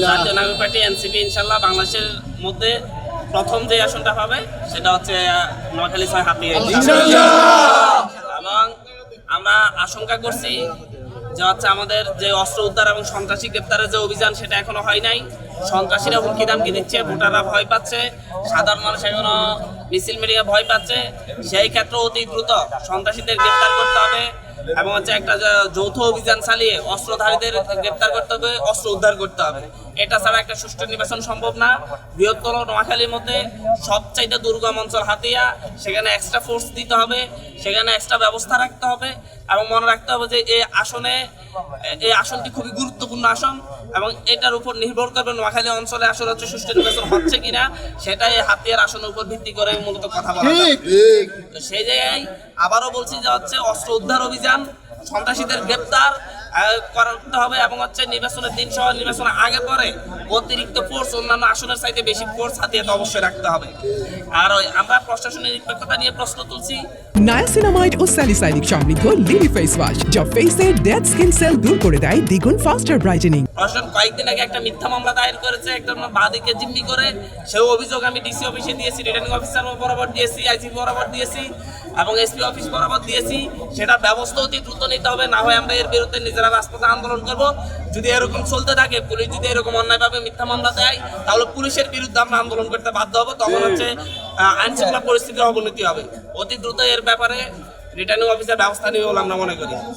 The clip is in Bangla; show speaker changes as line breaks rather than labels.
জাতীয় নাগরিক পার্টি এনসিপি ইনশাল্লাহ বাংলাদেশের মধ্যে প্রথম যে আসনটা পাবে সেটা হচ্ছে নোয়াখালী 6 হাতিয়া এবং আমরা আশঙ্কা করছি যে হচ্ছে আমাদের যে অস্ত্র উদ্ধার এবং সন্ত্রাসী গ্রেপ্তারের যে অভিযান সেটা এখনো হয় নাই। সন্ত্রাসীরা হুমকি দামকি দিচ্ছে, ভোটাররা ভয় পাচ্ছে, সাধারণ মানুষ এখনো মিছিল মিডিয়া ভয় পাচ্ছে। সেই ক্ষেত্রে অতি দ্রুত সন্ত্রাসীদের গ্রেপ্তার করতে হবে এবং হচ্ছে একটা যৌথ অভিযান চালিয়ে অস্ত্রধারীদের গ্রেপ্তার করতে হবে, অস্ত্র উদ্ধার করতে হবে। এটা ছাড়া একটা সুষ্ঠু নির্বাচন সম্ভব না। বৃহত্তর নোয়াখালীর মধ্যে সবচাইতে দুর্গম অঞ্চল হাতিয়া, সেখানে এক্সট্রা ফোর্স দিতে হবে, সেখানে এক্সট্রা ব্যবস্থা রাখতে হবে এবং মনে রাখতে হবে যে এই আসনটি খুবই গুরুত্বপূর্ণ আসন এবং এটার উপর নির্ভর করবে নোয়াখালী অঞ্চলে আসলে হচ্ছে সুষ্ঠু নির্বাচন হচ্ছে কিনা, সেটাই হাতিয়ার আসনের উপর ভিত্তি করে মূলত কথা বলা যায়। সেই জায়গায় আবারও বলছি যে হচ্ছে অস্ত্র উদ্ধার অভিযান, সন্ত্রাসীদের গ্রেপ্তার করতে হবে এবং হচ্ছে নির্বাচনের দিন সহ নির্বাচনের আগে পরে অতিরিক্ত ফোর্স অন্যান্য আসনের চাইতে বেশি ফোর্স হাতিয়াতে অবশ্যই রাখতে হবে। আর আমরা প্রশাসনের নিরপেক্ষতা নিয়ে প্রশ্ন তুলছি।
নায়াসিনামাইড ও স্যালিসাইলিক সমৃদ্ধ লিলি ফেস ওয়াশ যা ফেসের ডেড স্কিন সেল দূর করে দেয় দ্বিগুণ ফাস্টার ব্রাইটেনিং।
প্রশাসন কয়েকদিন আগে একটা মিথ্যা মামলা দায়ের করেছে একজন বাদীকে জিম্মি করে। সেই অভিযোগ আমি ডিসি অফিসে দিয়েছি, রিটার্নিং অফিসার বরাবর দিয়েছি, আইজিপি বরাবর দিয়েছি এবং এসপি অফিস বরাবর দিয়েছি। সেটা ব্যবস্থা অতি দ্রুত নিতে হবে, না হয় আমরা এর বিরুদ্ধে নিজেরা রাজপথে আন্দোলন করব। যদি এরকম চলতে থাকে, পুলিশ যদি এরকম অন্যায়ভাবে মিথ্যা মামলা দেয়, তাহলে পুলিশের বিরুদ্ধে আমরা আন্দোলন করতে বাধ্য হবো। তখন হচ্ছে আইনশৃঙ্খলা পরিস্থিতির অবনতি হবে। অতি দ্রুত এর ব্যাপারে রিটার্নিং অফিসার ব্যবস্থা নিবে বলে আমরা মনে করি।